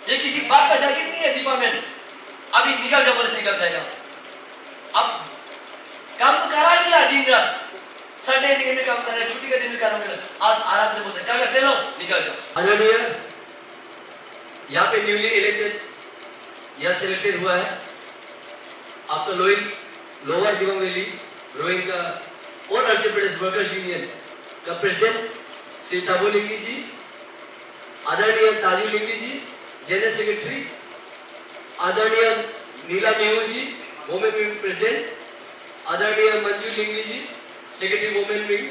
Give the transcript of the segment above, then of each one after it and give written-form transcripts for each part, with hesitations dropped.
ये किसी बाप का जागीर नहीं है डिपार्टमेंट। अभी निकल जाओ, बोले निकल जाएगा। अब काम तो करा लिया दिन रात, संडे दिन में काम कर रहे हैं, छुट्टी के दिन में काम कर रहे हैं, आज आराम से बोलते क्या ले लो निकल जाओ। आदरणीय यहाँ पे न्यूली इलेक्टेड या सिलेक्टेड हुआ है आपका लोअर दिबांग वैली रोइंग का और अरुणाचल प्रदेश वर्कर्स यूनियन का प्रेसिडेंट श्री ताबो लिंगी जी, आदरणीय ताजू लिंगी जी जनरल सेक्रेटरी, आदरणीय Neela Mehu ji women wing president, आदरणीय Manju Lingi ji secretary women wing,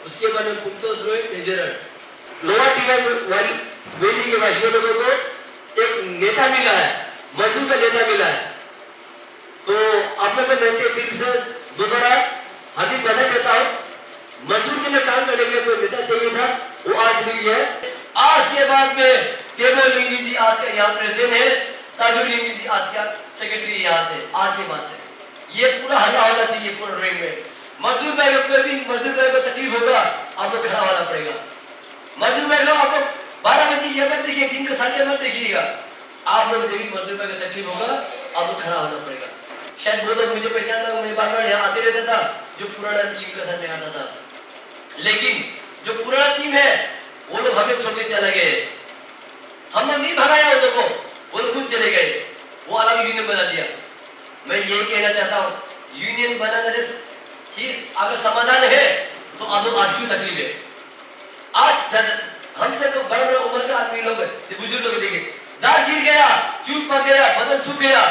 उसके बाद में पुंतोस Roy treasurer. Lower Dibang valley के वासियों लोगों को एक नेता मिला है, मजदूर का नेता मिला है, तो आप लोगों को मैं दिल से दोबारा हार्दिक बधाई देता हूँ। मजदूर के लिए काम करने के लिए कोई नेता चाहिए था, वो आज मिल गया है। आज के बाद में तेबो लिंगी जी आज का यहाँ प्रेसिडेंट है, ताजू लिंगी जी आज का सेक्रेटरी यहाँ से, आज के बाद से ये पूरा हल्ला होना चाहिए पूरा रेंज में। मजदूर भाई को कोई भी मजदूर भाई को तकलीफ होगा आप लोग खड़ा होना पड़ेगा। मजदूर भाई लोग आप लोग 12 बजे ये मत देखिए, दिन को संडे मत देखिएगा, आप लोग जब भी मजदूर भाई को तकलीफ होगा आप लोग खड़ा होना पड़ेगा। शायद वो लोग मुझे पहचानता, मैं बार बार यहाँ आते रहता था जो पुराना टीम के साथ में आता था, लेकिन जो पुराना टीम है वो लोग हमें छोड़ के चले गए। हम लोग नहीं भगाया उन लोगों को, वो लोग खुद चले गए, वो अलग यूनियन बना दिया। मैं ये कहना चाहता हूँ यूनियन बनाने से ही अगर समाधान है तो आप लोग आज क्यों तकलीफ है? आज हमसे तो बड़े बड़े उम्र के आदमी लोग बुजुर्ग लोग देखे दांत गिर गया, चूक पक गया, बदन सूख गया,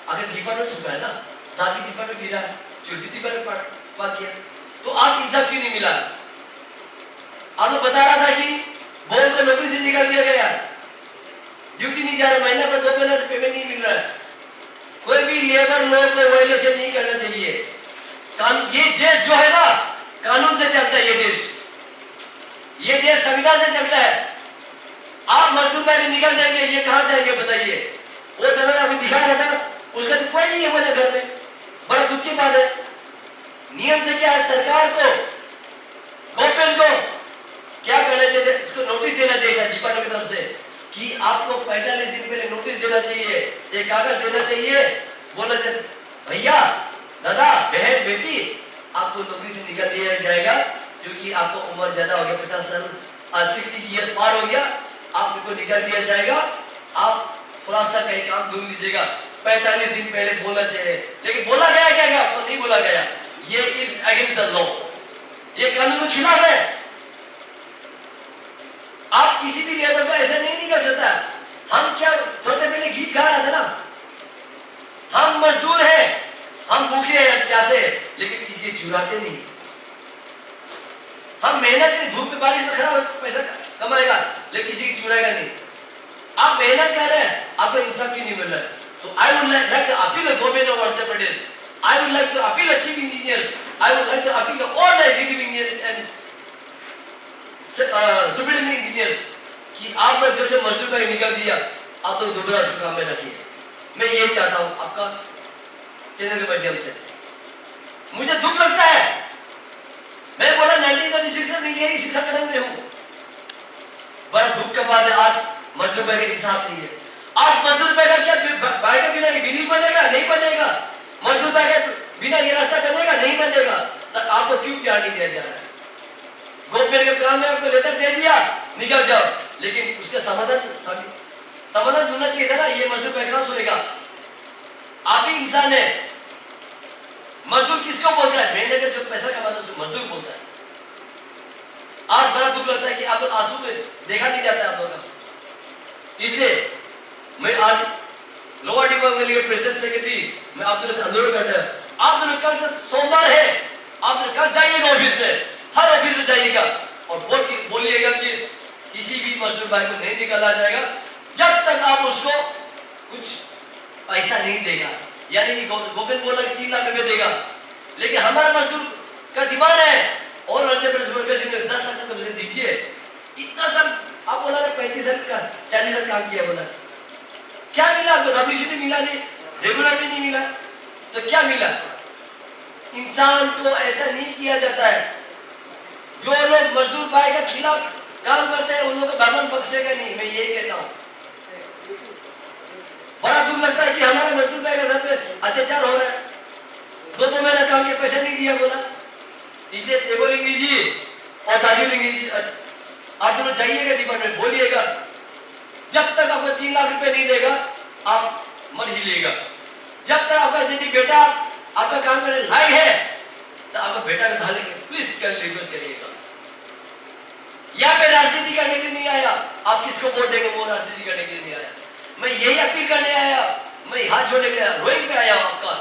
अगर दीपा में सूखा है ना, दांत की दीपा में गिरा, चूक की दीपा में पक गया, तो आज इंसाफ क्यों नहीं मिला? आप लोग बता रहा था कि बोल को नौकरी से निकाल दिया गया, ड्यूटी नहीं जा रहा, महीना पर 2 महीने से पेमेंट नहीं मिल रहा है। कोई भी लेबर लॉ को वायलेशन नहीं करना चाहिए। ये देश जो है ना कानून से चलता है, ये देश संविधान से चलता है। आप मजदूर भाई निकल जाएंगे, ये कहां जाएंगे बताइए? वो तरह अभी दिखा रहा था, उसका तो कोई नहीं है बोले घर में, बड़ा दुख की बात है। नियम से क्या है, सरकार को गवर्नमेंट को क्या करना चाहिए, इसको नोटिस देना चाहिए था डिपार्टमेंट की तरफ से कि आपको 45 दिन पहले नोटिस देना चाहिए, एक कागज देना चाहिए, बोलना चाहिए भैया दादा बहन बेटी आपको नौकरी से निकाल दिया जाएगा क्योंकि आपको उम्र ज्यादा हो गया, 50 साल 60 ईयर्स पार हो गया, आपको निकाल दिया जाएगा, आप थोड़ा सा कहीं काम ढूंढ लीजिएगा। 45 दिन पहले बोलना चाहिए, लेकिन बोला गया क्या? आपको नहीं बोला गया। ये इज अगेंस्ट द लॉ, ये कानून के खिलाफ है। आप किसी भी लेबर को ऐसा नहीं कर सकता। हम क्या थोड़े पहले गीत गा रहा था ना, हम मजदूर हैं, हम भूखे हैं प्यासे, लेकिन किसी के चुराते नहीं। हम मेहनत में धूप में बारिश में खड़ा होकर पैसा कमाएगा, लेकिन किसी की चुराएगा नहीं। आप मेहनत कर रहे हैं, आपको इंसाफ क्यों नहीं मिल रहा है? तो I would like to appeal the government of Arunachal Pradesh, I would like to appeal the chief engineers, I would like to appeal the all the executive engineers and superintendent engineers कि आप लोग जो मजदूर का निकाल दिया, आप तो दोबारा से काम में रखिए। मैं ये चाहता हूं आपका चैनल के माध्यम से। मुझे दुख लगता है, मैं बोला 1996 में ये इसी संगठन में हूं, बड़ा दुख का बात है आज मजदूर भाई का इंसाफ नहीं है। आज मजदूर भाई का क्या भाई के बिना बिल्डिंग बनेगा? नहीं बनेगा। मजदूर भाई के बिना ये रास्ता बनेगा? नहीं बनेगा। तब आपको क्यों प्यार नहीं दिया जा रहा है? गवर्नमेंट का काम है, आपको लेटर दे दिया निकल जाओ, लेकिन उसका समाधान ढूंढना चाहिए था ना। ये मजदूर भाई कहां सोएगा? आप ही इंसान है। मजदूर किसको बोलता है? मेहनत का जो पैसा कमाता है मजदूर बोलता है। आज बड़ा दुख लगता है कि आप लोग आंसू में देखा नहीं जाता है आप लोगों का। इसलिए मैं आज लोअर दिबांग वैली के प्रेसिडेंट सेक्रेटरी मैं आप दोनों से अनुरोध करता हूं, आप दोनों कल से सोमवार है, आप दोनों कल जाइएगा ऑफिस में, हर ऑफिस में जाइएगा और बोलिएगा कि किसी भी मजदूर भाई को नहीं निकाला जाएगा जब तक आप उसको कुछ पैसा नहीं देगा। यानी कि गवर्नमेंट बोला कि 3 लाख रुपए देगा, लेकिन हमारा मजदूर का डिमांड है और अरुणाचल प्रदेश वर्कर्स यूनियन 10 लाख तक दीजिए। इतना सब आप बोला 35 साल का 40 साल काम किया, बोला क्या मिला आपको? WCT मिला नहीं, रेगुलर भी नहीं मिला, तो क्या मिला? इंसान को ऐसा नहीं किया जाता है। जो लोग मजदूर भाई के खिलाफ काम करते हैं उन लोगों को भगवान बख्शेगा नहीं, मैं ये कहता हूं। अत्याचार हो रहा है, 2 महीना काम के पैसे नहीं दिया बोला। इसलिए तेबो लिंगी जी और दार्जिलिंग जी आप दोनों जाइएगा डिपार्टमेंट, बोलिएगा जब तक आपको 3 लाख रुपए नहीं देगा आप मत हिलिएगा। जब तक आपका यदि बेटा आपका काम करने लायक है तो आपका बेटा को धाले प्लीज कर रिक्वेस्ट करिएगा। यहाँ पे राजनीति करने के लिए नहीं आया, आप किसको वोट देंगे वो राजनीति करने के लिए नहीं आया। मैं यही अपील करने आया, मैं हाथ जोड़ने के लिए रोइंग पे आया आपका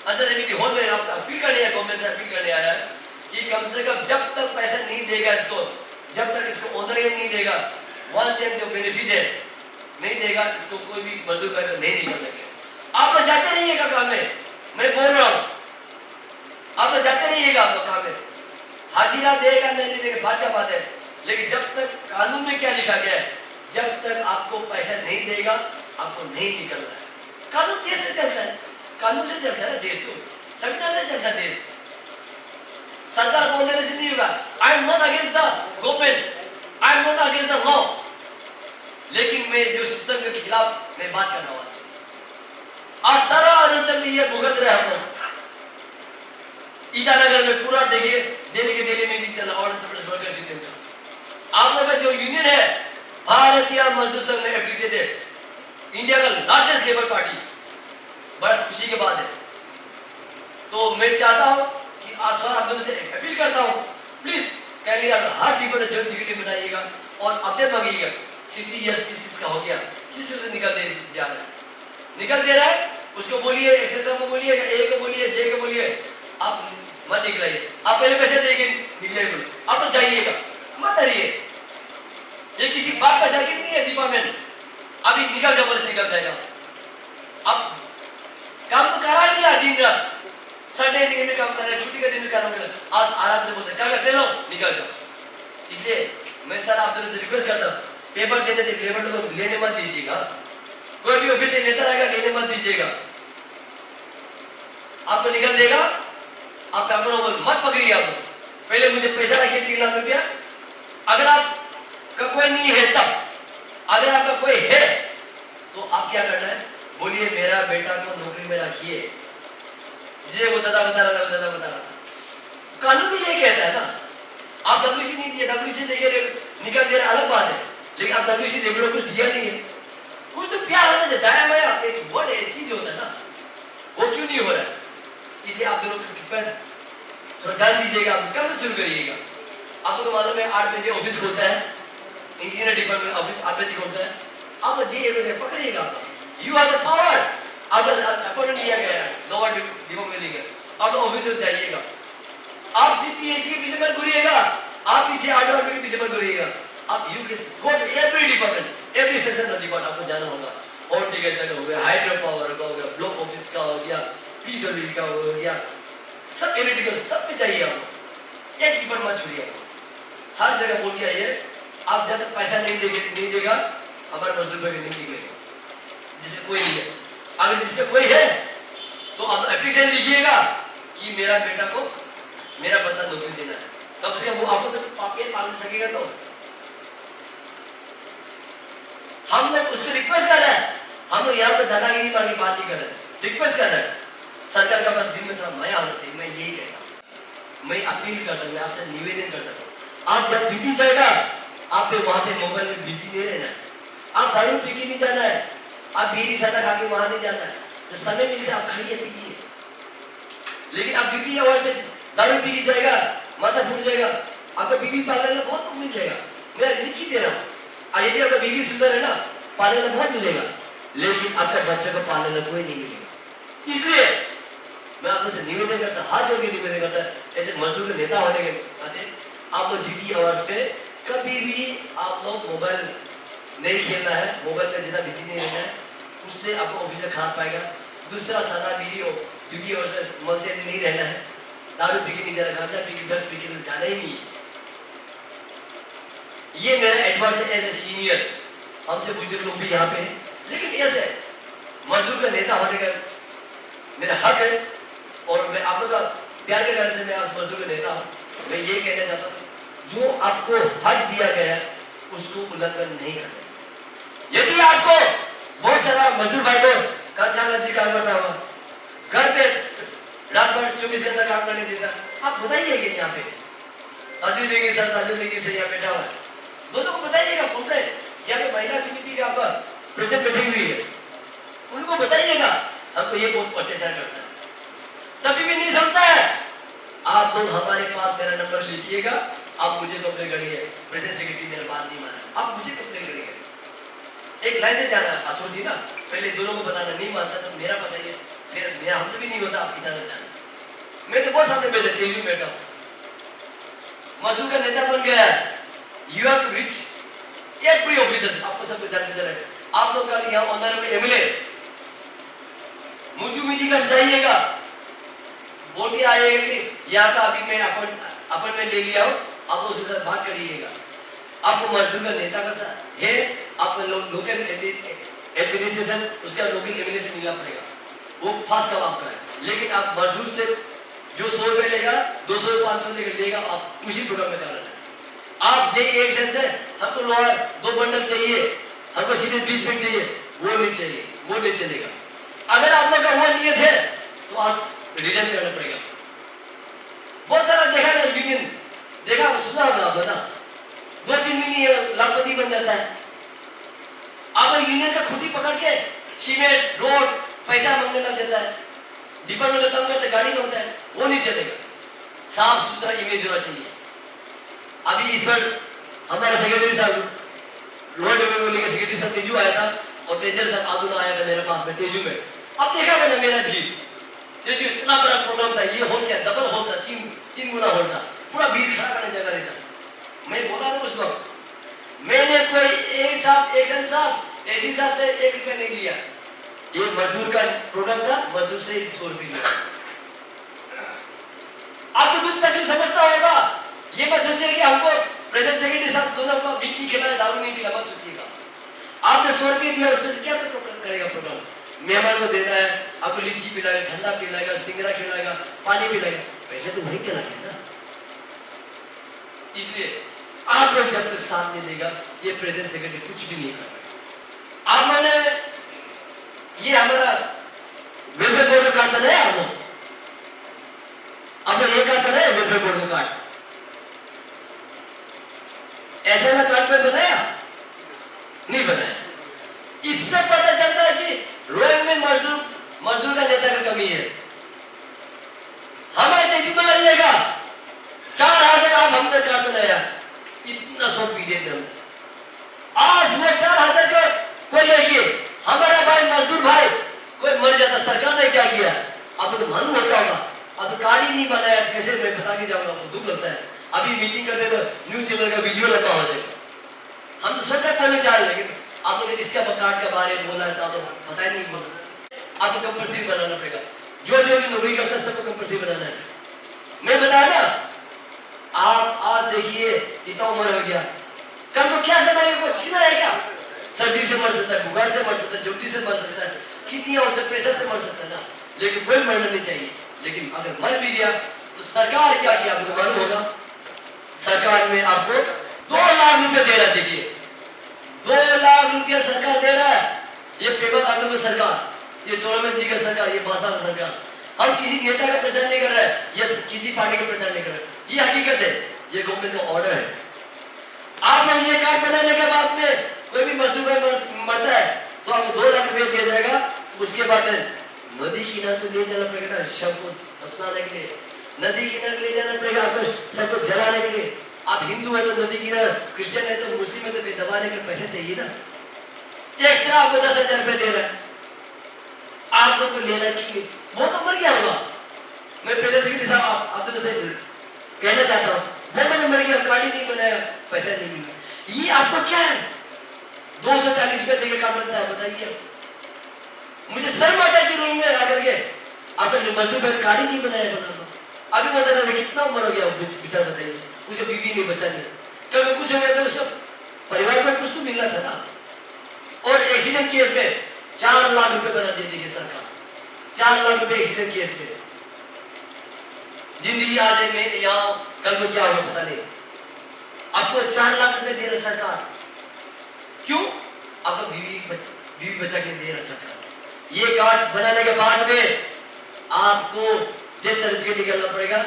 अच्छा समिति हॉल में आपका अपील करने आया, गवर्नमेंट से अपील करने आया कि कम से कम जब तक पैसा नहीं देगा इसको, जब तक इसको ऑनरेंट नहीं देगा, 1 टाइम जो बेनिफिट है नहीं देगा, इसको कोई भी मजदूर पैसा नहीं निकल लगे। आप लोग जाते रहिएगा काम में, मैं बोल रहा हूँ आप लोग जाते रहिएगा आप लोग काम में, हाजिरा देगा नहीं देगा बात का बात है, लेकिन जब तक कानून में क्या लिखा गया है, जब तक आपको पैसा नहीं देगा आपको नहीं निकलना है। कानून देश से चलता है, कानून से चलता है ना देश, तो संविधान से चलता है देश। सरकार बोल देने से नहीं होगा। I am not against the government, I am not against the law, लेकिन मैं जो सिस्टम के खिलाफ मैं बात कर रहा हूँ। आज सारा अरुणाचल में ये भुगत रहे हम लोग। ईटानगर में पूरा देखिए दिल्ली के दिल्ली में नहीं चला अरुणाचल प्रदेश वर्कर्स यूनियन का। आप लोग का जो यूनियन है भारतीय मजदूर संघ में एफिलिएटेड है, इंडिया का लार्जेस्ट लेबर पार्टी, बड़ा खुशी की बात है। तो मैं चाहता हूं कि आज सर आप दोनों से अपील करता हूं, प्लीज कैली हर डिपो में जॉइंट सेक्रेटरी बनाइएगा और अपडेट मांगिएगा 60 इयर्स किस चीज का हो गया, किस चीज से निकल दे जा रहा है, निकल दे रहा है उसको बोलिए, एक्सेट्रा को बोलिए, ए को बोलिए, जे को बोलिए, आप मत निकलाइए। आप पहले पैसे देंगे निकले बोलो, आप तो जाइएगा मत डरिए, ये किसी बात का जागीर नहीं है डिपार्टमेंट, अभी निकल जाओ बोले निकल जाएगा। अब काम तो करा लिया दिन रात, संडे दिन में काम कर रहे, छुट्टी के दिन में काम कर रहे, आज आराम से बोलते कागज ले लो निकल जाओ। इसलिए मैं सर आप दोनों से रिक्वेस्ट करता हूँ, पेपर देने से लेबर को लेने मत दीजिएगा, कोई भी ऑफिस से लेटर आएगा लेने मत दीजिएगा, आपको निकल देगा, आप अप्रूवल मत पकड़िए। आप पहले मुझे पैसा रखिए 3 लाख रुपया, अगर आपका कोई नहीं है तब, अगर आपका कोई है तो आप क्या करना है, बोलिए मेरा बेटा को नौकरी में रखिए, जिसे वो दादा बता रहा था, कानून भी ये कहता है ना। आप डब्ल्यूसी नहीं दिए, डब्ल्यूसी देके निकल दे रहा अलग बात है, लेकिन आप डब्ल्यूसी रेगुलर कुछ दिया नहीं है, कुछ तो प्यार होना चाहिए, दया माया एक वर्ड है, चीज होता है ना, वो क्यों नहीं हो रहा है। इसलिए आप दोनों पर थोड़ा ध्यान दीजिएगा, आप कल से शुरू करिएगा। आपको तो मालूम है 8 बजे ऑफिस खुलता है, इंजीनियर डिपार्टमेंट ऑफिस 8 बजे खुलता है, आप जी पकड़िएगा, यू हैव द पावर, आपको अपॉइंटमेंट दिया गया है, लोअर डिपार्टमेंट में लिखा, आप ऑफिस में जाइएगा, आप सीपीएच के पीछे मत घूरिएगा, आप पीछे आर्डर के पीछे मत घूरिएगा, आप you go every department, every section of department आपको जाना होगा, और टिकट का हो गया, हाइड्रो पावर का हो गया, ब्लॉक ऑफिस का हो गया, पीडब्ल्यूडी का हो गया, सब इलेक्ट्रिकल सब में चाहिए आपको, एक डिपार्टमेंट मत छोड़िए, हर जगह बोल के आइए। आप जब तक पैसा नहीं देगा हमारे मजदूर भाई नहीं निकलेगा, जिसे कोई नहीं है, अगर जिसका कोई है तो आप एप्लीकेशन लिखिएगा कि मेरा बेटा को मेरा बंदा नौकरी देना है, कम से कम वो आपको तो पेट पाल सकेगा। तो हम लोग उसको रिक्वेस्ट कर रहे हैं, हम लोग यहाँ पे दादागिरी वाली बात नहीं कर रहे हैं, रिक्वेस्ट कर रहे हैं, सरकार का बस दिन में थोड़ा माया होना चाहिए। मैं यही कहता हूँ, मैं अपील करता हूँ, मैं आपसे निवेदन करता हूँ, आप जब ड्यूटी जाएगा आप वहां पे मोबाइल में बिजी नहीं रहना है, आप दारू पी के नहीं जाना है, आप बीड़ी सादा खा के वहां नहीं जाना है, तो समय मिलता है आप खाइए पीजिए, लेकिन आप ड्यूटी आवर्स में दारू पी के जाएगा माथा फूट जाएगा, आपका बीवी पालने में बहुत मिल जाएगा, मैं लिख ही दे रहा हूँ। यदि आपका बीवी सुंदर है ना, पालने में बहुत मिलेगा, लेकिन आपका बच्चे को पालने में कोई नहीं मिलेगा। इसलिए मैं आपसे से निवेदन करता, हाथ जोड़ के निवेदन करता, ऐसे मजदूर के नेता होने के नाते आप लोग ड्यूटी आवर्स पे कभी भी आप लोग मोबाइल नहीं खेलना है, मोबाइल में जितना बिजी नहीं रहना है, उससे आपको ऑफिस खराब पाएगा। दूसरा सादा बीड़ी हो, ड्यूटी आवर्स में मलते नहीं रहना है, दारू पी के नहीं जाना, गांजा पी के ड्रग्स पी के तो जाना ही नहीं। ये मेरा एडवाइस है एज ए सीनियर, हमसे बुजुर्ग लोग भी यहाँ पे हैं, लेकिन ऐसे मजदूर का नेता होने का मेरा हक है, और मैं आप लोग का प्यार के कारण से मैं आज मजदूर का नेता हूँ। मैं ये कहना चाहता हूँ, जो आपको हक दिया गया है उसको उल्लंघन नहीं करना चाहिए। यदि आपको बहुत सारा मजदूर भाई को कच्चा काम करता हुआ 24 घंटा काम करने देता। आप बताइएगा यहाँ पे ताजुल लेंगे सर, ताजुल लेंगे सर, यहाँ बैठा हुआ है, दोनों को बताइएगा। कंप्लेंट यहाँ पे महिला समिति का आपका प्रेसिडेंट बैठी हुई है, उनको बताइएगा हमको ये बहुत अत्याचार करता है, तभी भी नहीं समझता है। आप लोग हमारे पास मेरा नंबर लिखिएगा, आप मुझे कंप्लेन करिए, प्रेसिडेंट सेक्रेटरी मेरा बात नहीं माना, आप मुझे कंप्लेन करिए। एक लाइन से जाना अथॉरिटी ना, पहले दोनों को बताना, नहीं मानता तो मेरा पास आइए, फिर मेरा हमसे भी नहीं होता, आप इतना न जाना। मैं तो बहुत सामने बैठे तेजू बैठा हूँ, मजदूर का नेता बन गया है। You have to reach every officers, आपको सबको जानना चाहिए। आप लोग कल यहाँ ऑनरेबल एमएलए मुझे मीटिंग कर जाइएगा, बोल के आइएगा कि यहाँ का अभी मैं अपन में ले लिया हूँ, आप उसके साथ बात करिएगा। आपको मजदूर का नेता का है, आपको लोकल एडमिनिस्ट्रेशन उसका लोकल एमएलए से मिलना पड़ेगा, वो फास्ट काम आपका है। लेकिन आप मजदूर से जो 100 रुपए लेगा, 200 500 लेगा, आप उसी प्रोग्राम में करना है। आप जे एक्शन से हमको लोहा 2 बंडल चाहिए, हमको सीधे 20 बैग चाहिए, वो नहीं चाहिए, वो नहीं चलेगा। अगर आप लोग का वो नियत है तो आज रिजन करना पड़ेगा। बहुत सारा देखा ना यूनियन, देखा सुना होगा आप ना, 2-3 महीने लाखपति बन जाता है। आप यूनियन का खुटी पकड़ के सीमेंट रोड पैसा मांगने लग जाता है, डिपार्टमेंट का काम करते गाड़ी मांगता है, वो नहीं चलेगा। साफ सुथरा इमेज होना चाहिए। अभी इस बार हमारा सेक्रेटरी साहब रोड में सेक्रेटरी साहब तेजू आया था और ट्रेजर साहब आदुना आया था मेरे पास में तेजू में। अब देखा ना मेरा भीड़, तेजू इतना बड़ा प्रोग्राम था, ये हॉल क्या डबल हॉल था, 3 गुना हॉल था, पूरा भीड़ खड़ा करने जगह नहीं था। मैं बोला था उस वक्त, मैंने कोई एक साहब एक्शन साहब एसी साहब से 1 रुपया नहीं लिया, ये मजदूर का प्रोग्राम था, मजदूर से 100 रुपये लिया। आपको दुख तकलीफ समझता होगा, ये मत सोचिए कि हमको प्रेसिडेंट सेक्रेटरी साहब दोनों को बीट नहीं खिलाया, दारू नहीं पिला, मत सोचिएगा। आपने 100 रुपये दिया, उसमें से क्या करेगा प्रोग्राम? मेहमान को देना है, आपको लीची पिलाएगा, ठंडा पिलाएगा, सिंगरा खिलाएगा, पानी पिलाएगा, पैसे तो वही चला गया ना। इसलिए आप लोग जब तक साथ नहीं देगा, ये प्रेसिडेंट सेक्रेटरी कुछ भी नहीं कर पाएगा। आप मैंने ये हमारा वेलफेयर बोर्ड का कार्ड बनाया, आप लोग ये कार्ड बनाया वेलफेयर बोर्ड का कार्ड, ऐसा ना कार्ड में बनाया नहीं बनाया। इससे पता चलता है कि रोइंग में मजदूर का नेता का कमी है। हमारे तेजी में आइएगा 4000 आप हमने कार्ड बनाया, इतना सौ पीरियड में आज वो 4000 को कोई देखिए हमारा भाई मजदूर भाई कोई मर जाता, सरकार ने क्या किया आपको तो मालूम होता होगा। अब कार्ड ही नहीं बनाया, कैसे मैं बता के जाऊंगा, दुख लगता है। अभी मीटिंग करते तो न्यूज चैनल का वीडियो लगा हो जाएगा, हम तो सब बोलने चाह रहे, लेकिन आप लोग इसका कार्ड के बारे में बोलना है तो आप पता ही नहीं बोलना। आपको कंपल्सरी बनाना पड़ेगा, जो भी नौकरी करता है सबको कंपल्सरी बनाना है। मैं बताया ना, आप आज देखिए इतना उम्र हो गया, कल को क्या समय को छीना है क्या? सर्दी से मर सकता है, बुखार से मर सकता है, जोड़ी से मर सकता है, किडनी और प्रेशर से मर सकता है ना, लेकिन कोई मरना नहीं चाहिए। लेकिन अगर मर भी गया तो सरकार क्या किया आपको मालूम होगा, सरकार में आपको 2 लाख रुपए दे रहा है। देखिए 2 लाख रुपया सरकार दे रहा है, ये पेपर खातों में सरकार, ये चौड़मन जी का सरकार, ये भाजपा का सरकार। हम किसी नेता का प्रचार नहीं कर रहे हैं या किसी पार्टी का प्रचार नहीं कर रहे, ये हकीकत है, ये गवर्नमेंट का ऑर्डर है। आपने ये कार्ड बनाने के बाद में कोई भी मजदूर मरता है तो आपको 2 लाख रुपया दिया जाएगा। उसके बाद में नदी किनारे तो ले जाना पड़ेगा ना, शव को दफनाने के लिए नदी किनारे ले जाना पड़ेगा, आपको सबको जलाने के लिए। आप हिंदू है तो नदी किनारे, क्रिश्चियन है तो मुस्लिम है तो दबाने के पैसे चाहिए ना। एक्स्ट्रा आपको 10,000 रुपए दे रहा है, आप लोग को लेना चाहिए, वो तो मर गया होगा। मैं पहले सेक्रेटरी साहब आप दोनों से कहना चाहता हूँ, वो मैंने मर गया, कार्ड ही नहीं बनाया, पैसा नहीं मिला। ये आपको क्या है 240 रुपए देके काम बनता है, बताइए। मुझे शर्म आता है कि रूम में आकर के आपने मजदूर पर कार्ड ही नहीं बनाया बना। अभी बता रहे कितना उम्र हो गया बेचारा, बताइए, उसके बीवी नहीं बचा नहीं, कभी कुछ हो गया तो उसका परिवार में कुछ तो मिलना था ना। और एक्सीडेंट केस में 4 लाख रुपए बना देती है सरकार, 4 लाख रुपए एक्सीडेंट केस में। जिंदगी आज है में यहाँ, कल को क्या होगा पता नहीं। आपको 4 लाख रुपए दे रहा सरकार, क्यों? आपको बीवी बचा के दे रहा सरकार। ये कार्ड बनाने के बाद में आपको डेथ सर्टिफिकेट निकालना पड़ेगा।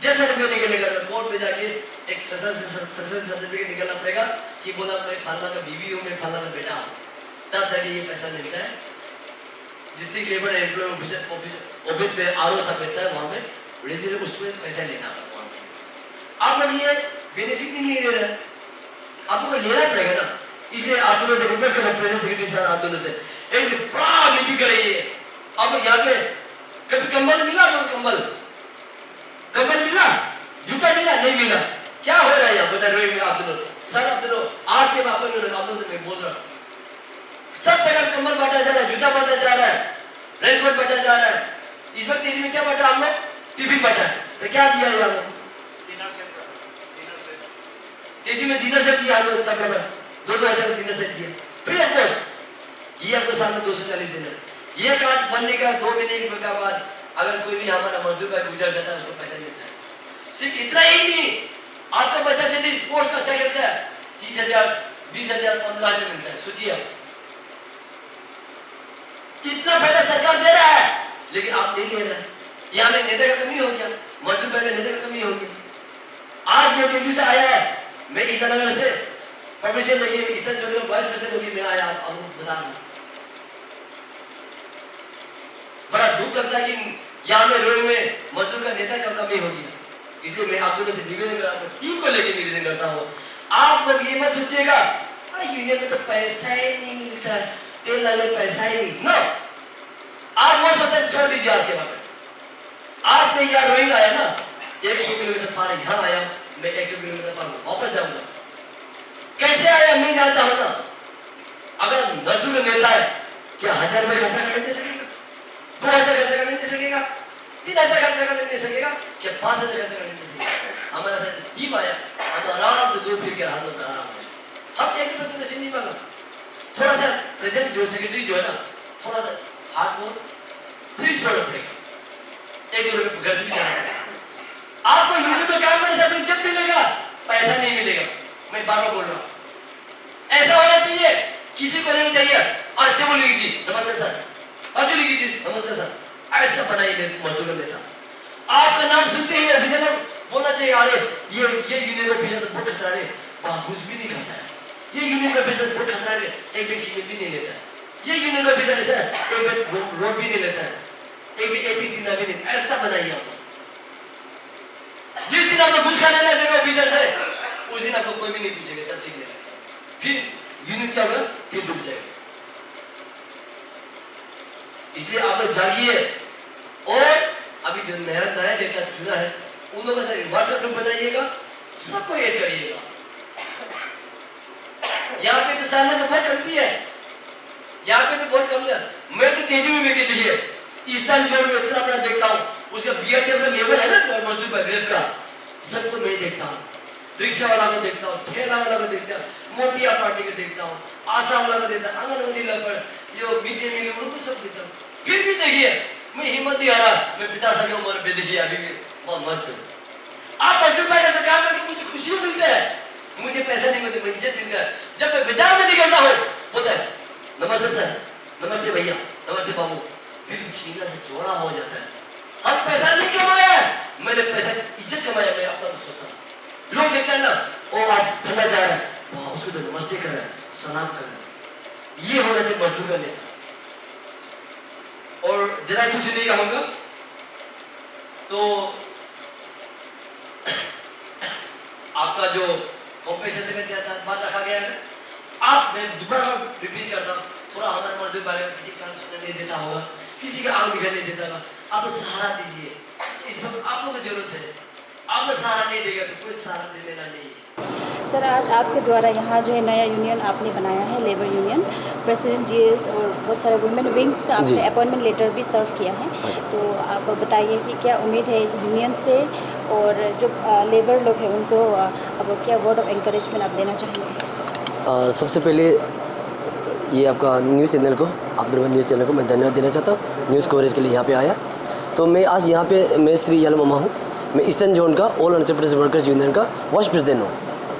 डेथ सर्टिफिकेट निकलने का कोर्ट में जाके एक सक्सेस सर्टिफिकेट निकालना पड़ेगा कि बोला मैं फलाना का बीवी हूँ, मैं फलाना का बेटा हूँ, तब जाके ये पैसा मिलता है। डिस्ट्रिक्ट लेबर एम्प्लॉयमेंट ऑफिस में आरओ सब रहता है, वहाँ में रजिस्टर उसमें पैसा लेना पड़ता है। आप लोग ये बेनिफिट नहीं ले रहे, आपको लेना पड़ेगा ना। इसलिए आप दोनों से रिक्वेस्ट करना, प्रेसिडेंट सेक्रेटरी सर, आप दोनों से एक बड़ा मीटिंग कराइए। अब यहाँ पे कभी कंबल मिला? कंबल मिला, जूता मिला, नहीं मिला, क्या हो रहा है यहाँ बता रहे हैं आप दोनों सर? आप दोनों आज के आप दोनों से मैं बोल रहा हूँ, सब जगह कंबल बांटा जा रहा है, जूता बांटा जा रहा है, रेनकोट बांटा जा रहा है। इस वक्त तेजी में क्या बांटा हम लोग? टिफिन बांटा। तो क्या दिया है हम लोग? तेजी में डिनर सेट दिया हम लोग, तकरीबन 2,000 डिनर सेट दिया फ्री ऑफ कॉस्ट। ये आपको साल में 240 दिन है। ये कार्ड बनने का 2 महीने के बाद अगर कोई भी हमारा मजदूर का गुजर जाता है, उसको पैसा मिलता है। सिर्फ इतना ही नहीं, आपका बच्चा यदि स्पोर्ट्स में अच्छा खेलता है 30,000, 20,000, 15,000 मिलता है। सोचिए आप, कितना फायदा सरकार दे रहा है, लेकिन आप नहीं ले रहे। यहाँ में नेता का कमी हो गया, मजदूर का नेता का कमी हो गया। आज मैं तेजी से आया है, मैं ईटानगर से परमिशन लेके ईस्टर्न जोन में 22% होगी, मैं आया आपको बता दूं। बड़ा दुख लगता है कि यहाँ में रोड में मजदूर का नेता का कमी हो गया। इसलिए मैं आप लोगों से निवेदन कर रहा हूँ, टीम को लेकर निवेदन करता हूँ, आप लोग ये मत सोचिएगा यूनियन में तो पैसा ही नहीं मिलता है, तेल डालने पैसा ही नहीं। नो, आप वो सोचते छोड़ दीजिए आज के बाद। आज मैं यहाँ रोइंग आया ना, 100 किलोमीटर पार यहाँ आया, मैं 100 किलोमीटर पार वापस जाऊंगा। कैसे आया मैं जानता हूँ ना। अगर मजदूर नेता है, क्या 1,000 रुपये खर्चा करने दे सकेगा? 2,000 खर्चा करने दे सकेगा? 3,000 खर्चा करने दे सकेगा? क्या 5,000 खर्चा करने दे सकेगा? हमारा साथ टीम आया, हम आराम से 2 फिर के हाथों से आराम है। हम 1 रुपये तो नहीं मांगा। थोड़ा सा प्रेसिडेंट जो सेक्रेटरी जो है ना, थोड़ा सा हाथ को फ्री छोड़ना पड़ेगा, 1-2 रुपये घर से भी जाना पड़ेगा। आपको यूनियन में काम करने से इज्जत मिलेगा, पैसा नहीं मिलेगा। मैं बार बार बोल रहा हूँ, ऐसा होना चाहिए। किसी को नहीं चाहिए और टेबल लिखी जी नमस्ते सर, बाजू लिखी जी नमस्ते सर, ऐसा बनाइए मजदूर नेता। आपका नाम सुनते ही ऑफिसर बोलना चाहिए, अरे ये यूनियन ऑफिसर तो बहुत खतरा है, वहां घूस भी नहीं खाता है। ये यूनियन ऑफिसर बहुत खतरा है, एक भी सीमेंट भी नहीं लेता है। ये यूनियन ऑफिसर ऐसा एक रोड भी नहीं लेता है, एक भी दिन भी नहीं। ऐसा बनाइए आप। जिस दिन आपको घूस खाने लगेगा ऑफिसर से, उस दिन आपको कोई भी नहीं पूछेगा, तब ठीक है। फिर यूनिट क्या होगा, फिर डूब जाएगा। इसलिए आप लोग जागिए और अभी जो नया नेता चुना है, उन लोगों से व्हाट्सएप ग्रुप बनाइएगा, सबको ऐड करिएगा। यहाँ पे तो साल में तो बहुत कमती है, यहाँ पे तो बहुत कम है। मैं तो तेजी में बेचे दिए ईस्टर्न जोन में इतना बड़ा देखता हूँ, उसका बीआरटीएफ का लेबर है ना मजदूर का ग्रेफ का, सबको मैं देखता हूँ। रिक्शा वाला को देखता हूँ, ठेला वाला को देखता हूँ, मोटिया पार्टी को देखता हूँ, आशा वाला को देखता हूँ, आंगनबाड़ी लेबर, ये मिड डे मील उनको सब देखता हूँ। फिर भी देखिए मैं हिम्मत नहीं हारा, मैं 50 साल की उम्र में देखिए अभी भी बहुत मस्त हूँ। आप मजदूर भाई से काम करके मुझे खुशी मिलती है, मुझे पैसा नहीं मिलता, इज्जत मिलता है। जब मैं बाजार में निकलता हूँ, बोलता है नमस्ते सर, नमस्ते भैया, नमस्ते बाबू, दिल सीना से जोड़ा हो जाता है। हम पैसा नहीं कमाया, मैंने पैसा इज्जत कमाया। मैं अपना सोचता हूँ, लोग देखते हैं ना, वो आज ठंडा जा रहा है, वहां उसको तो नमस्ते कर रहा है, सलाम कर रहा है। ये होना चाहिए मजदूर का नेता। और जरा कुछ नहीं कहूंगा तो आपका जो कॉम्पेंसेशन का बात रखा गया है, आप मैं दोबारा रिपीट करता हूँ, थोड़ा हमारे मजदूर वाले किसी का सुनने नहीं देता होगा, किसी का आंख दिखाई नहीं देता होगा, आप सहारा दीजिए। इस वक्त आप लोगों को जरूरत है, आप सहारा नहीं देगा तो कोई सहारा दे लेना नहीं है। सर, आज आपके द्वारा यहाँ जो है नया यूनियन आपने बनाया है, लेबर यूनियन, प्रेसिडेंट जीएस और बहुत सारे वुमेन विंग्स का आपने अपॉइंटमेंट लेटर भी सर्व किया है। तो आप बताइए कि क्या उम्मीद है इस यूनियन से, और जो लेबर लोग हैं उनको अब क्या वर्ड ऑफ एनकरेजमेंट आप देना चाहेंगे? सबसे पहले ये आपका न्यूज़ चैनल को, आप लोगों न्यूज़ चैनल को मैं धन्यवाद देना चाहता हूँ, न्यूज़ कवरेज के लिए यहाँ पे आया। तो मैं आज यहाँ पे, मैं श्री यालो मामा हूँ, मैं ईस्टर्न जोन का ऑल एंटरप्राइज वर्कर्स यूनियन का वाइस प्रेसिडेंट हूँ।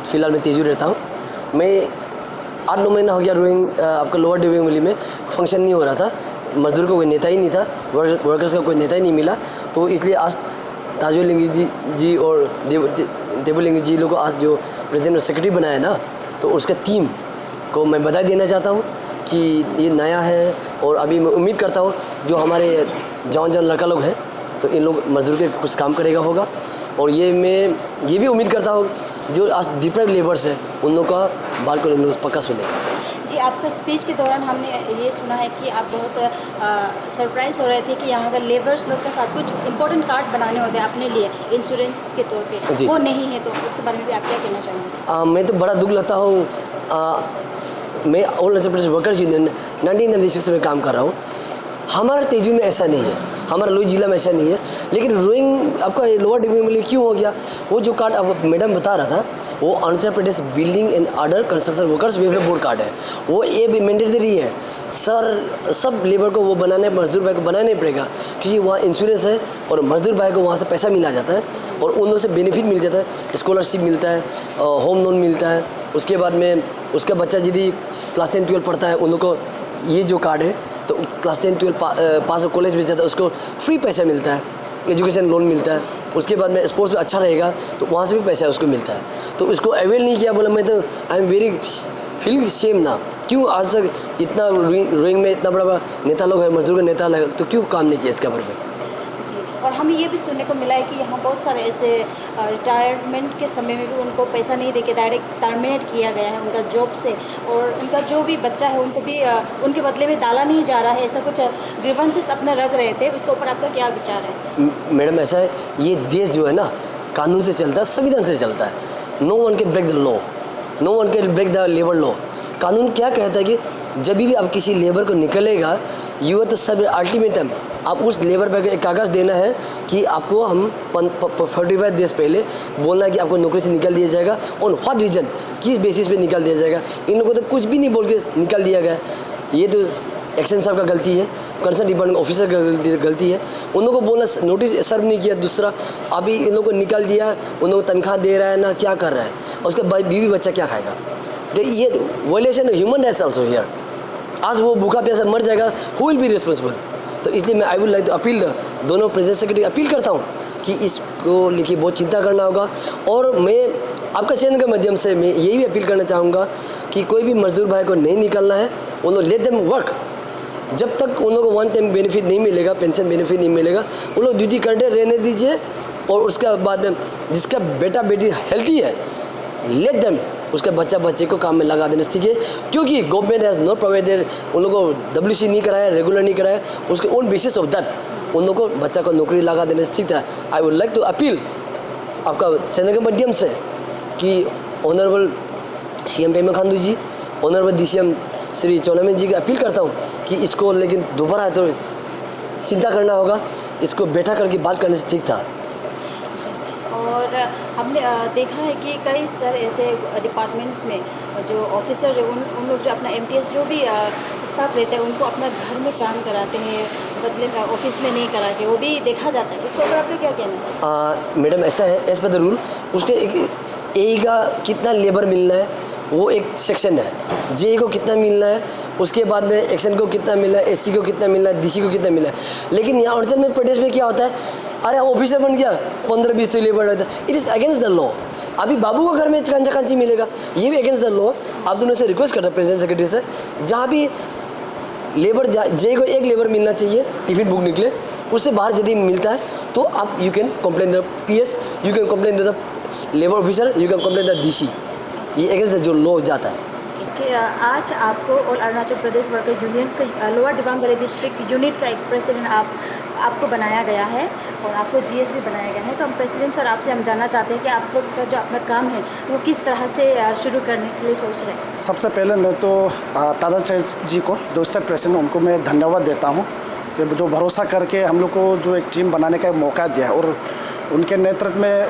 फिलहाल मैं तेजू रहता हूँ। मैं 8-9 महीना हो गया रोइंग आपका लोअर डिविंग वैली में फंक्शन नहीं हो रहा था, मजदूर का कोई नेता ही नहीं था, वर्कर्स का कोई नेता ही नहीं मिला। तो इसलिए आज ताजुलिंग जी और देबुलिंग जी लोग को आज जो प्रेसिडेंट और सेक्रेटरी बनाया है ना, तो उसका टीम को मैं बधाई देना चाहता हूँ कि ये नया है। और अभी मैं उम्मीद करता हूँ जो हमारे जवान लड़का लोग हैं, तो इन लोग मजदूर के कुछ काम करेगा होगा। और मैं ये भी उम्मीद करता हूँ जो आज डिप्राइव्ड लेबर्स है उन लोगों का बात को इन लोग पक्का सुनेगा। जी, आपका स्पीच के दौरान हमने ये सुना है कि आप बहुत सरप्राइज़ हो रहे थे कि यहाँ का लेबर्स लोग के साथ कुछ इंपॉर्टेंट कार्ड बनाने होते हैं अपने लिए इंश्योरेंस के तौर पे, वो नहीं है, तो इसके बारे में भी आप क्या कहना चाहेंगे? मैं तो बड़ा दुख लगता हूँ। मैं all Arunachal Pradesh workers union 1996 में काम कर रहा हूँ। हमारा तेजू में ऐसा नहीं है, हमारा लोई जिला में ऐसा नहीं है। लेकिन रोइंग आपका लोअर डिवीजन में क्यों हो गया? वो जो कार्ड अब मैडम बता रहा था, वो Arunachal Pradesh building and other construction workers welfare board card है। वो ये भी मैंडेटरी है सर, सब लेबर को वो बनाने, मजदूर भाई को बनाना नहीं पड़ेगा, क्योंकि वहाँ इंश्योरेंस है और मजदूर भाई को वहाँ से पैसा मिला जाता है और उन लोगों से बेनिफिट मिल जाता है, स्कॉलरशिप मिलता है, होम लोन मिलता है। उसके बाद में उसका बच्चा यदि क्लास 10 12 पढ़ता है, उन लोग को ये जो कार्ड है, तो क्लास 10 12 पास कॉलेज में जाता है, उसको फ्री पैसा मिलता है, एजुकेशन लोन मिलता है। उसके बाद में स्पोर्ट्स में अच्छा रहेगा तो वहाँ से भी पैसा उसको मिलता है। तो उसको अवेल नहीं किया, बोला मैं तो I am very feeling same ना, क्यों आज तक इतना रोइंग में इतना बड़ा नेता लोग हैं, मजदूर का नेता लोग, तो क्यों काम नहीं किया इसके बारे में? जी, और हमें ये भी सुनने को मिला है कि यहाँ बहुत सारे ऐसे रिटायरमेंट के समय में भी उनको पैसा नहीं देके डायरेक्ट टर्मिनेट किया गया है उनका जॉब से, और उनका जो भी बच्चा है उनको भी उनके बदले में डाला नहीं जा रहा है, ऐसा कुछ ग्रीवेंसेस अपना रख रहे थे। उसके ऊपर आपका क्या विचार है? मैडम ऐसा है, ये देश जो है ना कानून से चलता है, संविधान से चलता है। No one can break the law, no one can break the labour law. कानून क्या कहता है कि जब भी आप किसी लेबर को निकलेगा, यू है तो सब अल्टीमेटम आप उस लेबर पर एक कागज़ देना है कि आपको हम 45 डेज पहले बोलना है कि आपको नौकरी से निकाल दिया जाएगा, ऑन व्हाट रीज़न, किस बेसिस पे निकाल दिया जाएगा। इन लोगों को तो कुछ भी नहीं बोल के निकाल दिया गया। ये तो एक्शन साहब का गलती है, कंसर्न डिपार्टमेंट ऑफिसर का गलती है। उन लोगों को बोलना, नोटिस सर्व नहीं किया। दूसरा, अभी इन लोगों को निकाल दिया, उन लोगों को तनख्वाह दे रहा है ना, क्या कर रहा है, और उसके बाद बीवी बच्चा क्या खाएगा? तो ये violation human rights also here. आज वो भूखा प्यासा मर जाएगा, हु विल बी रिस्पॉन्सिबल? तो इसलिए मैं I would like to appeal दोनों प्रेसिडेंट सेक्रेटरी अपील करता हूँ कि इसको लेके बहुत चिंता करना होगा। और मैं आपका चैनल के माध्यम से मैं यही भी अपील करना चाहूँगा कि कोई भी मजदूर भाई को नहीं निकलना है, उन लोग लेट देम वर्क। जब तक उन लोगों को वन टाइम बेनिफिट नहीं मिलेगा, पेंशन बेनिफिट नहीं मिलेगा, उन लोग ड्यूटी करते रहने दीजिए। और उसके बाद में जिसका बेटा बेटी हेल्थी है, लेट देम उसका बच्चा बच्चे को काम में लगा देना, ठीक है? क्योंकि गवर्नमेंट हैज़ नॉट प्रोवाइडेड, उन लोगों को WC नहीं कराया, रेगुलर नहीं कराया, उसके ओन बेसिस ऑफ दैट उन लोगों को बच्चा को नौकरी लगा देने से ठीक था। I would like to appeal आपका चैनल के माध्यम से कि honourable CM Pema Khandu ji, honourable DCM Shri Chowna Mein ji की अपील करता हूँ कि इसको लेकिन दोबारा है तो चिंता करना होगा, इसको बैठा करके बात करने से ठीक था। और हमने देखा है कि कई सर ऐसे डिपार्टमेंट्स में जो ऑफिसर है उन लोग जो अपना MTS जो भी स्टाफ रहते हैं उनको अपना घर में काम कराते हैं, बदले में ऑफिस में नहीं कराते, वो भी देखा जाता है। इसके ऊपर आपका क्या कहना है? मैडम ऐसा है, एज पर द रूल उसके A का कितना लेबर मिलना है वो एक सेक्शन है, JA को कितना मिलना है, उसके बाद में एक्शन को कितना मिला है, SC को कितना मिला है, DC को कितना मिला है। लेकिन यहाँ अरुणाचल प्रदेश में क्या होता है, अरे ऑफिसर बन गया 15-20 तो लेबर रहता है, it is against the law. अभी बाबू का घर में कांची मिलेगा, ये भी अगेंस्ट द लॉ। आप दोनों से रिक्वेस्ट करता है प्रेसिडेंट सेक्रेटरी से, जहाँ भी लेबर JA को एक लेबर मिलना चाहिए, टिफिन बुक निकले, उससे बाहर यदि मिलता है तो आप you can complain the PS, you can complain the labour officer, you can complain the DC। ये अगेंस्ट जो लॉ जाता है। कि आज आपको all Arunachal Pradesh worker unions का lower Dibang valley district unit का एक प्रेसिडेंट आपको बनाया गया है और आपको GS भी बनाया गया है। तो हम प्रेसिडेंट सर आपसे हम जानना चाहते हैं कि आप लोग का जो अपना काम है वो किस तरह से शुरू करने के लिए सोच रहे हैं? सबसे पहले मैं तो तादाचार्य जी को, जो इससे प्रेसिडेंट, उनको मैं धन्यवाद देता हूँ कि जो भरोसा करके हम लोग को जो एक टीम बनाने का मौका दिया है, और उनके नेतृत्व में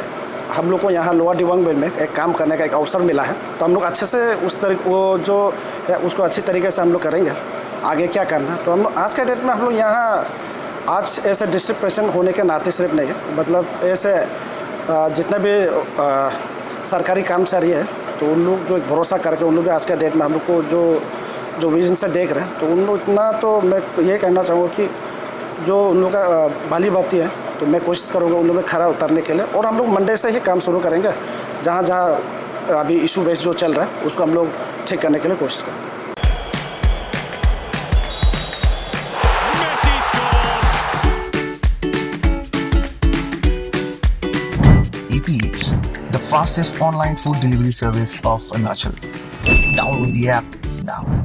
हम लोग को यहाँ लोअर दिबांग वैली में एक काम करने का एक अवसर मिला है। तो हम लोग अच्छे से वो जो है उसको अच्छी तरीके से हम लोग करेंगे। आगे क्या करना, तो हम आज के डेट में हम लोग यहाँ आज ऐसे डिस्ट्रिक्ट प्रेसिडेंट होने के नाते सिर्फ नहीं है, मतलब ऐसे जितने भी सरकारी कर्मचारी है, तो उन लोग जो एक भरोसा करके उन लोग भी आज के डेट में हम लोग को जो जो विजन से देख रहे हैं, तो उन लोग इतना तो मैं ये कहना चाहूँगा कि जो उन लोग का भली बात है, तो मैं कोशिश करूँगा उन लोग में खरा उतरने के लिए। और हम लोग मंडे से ही काम शुरू करेंगे, जहाँ जहाँ अभी इशू बेस जो चल रहा है उसको हम लोग ठीक करने के लिए कोशिश करेंगे। EP Eats, the fastest online food delivery service of Arunachal. Download the app now.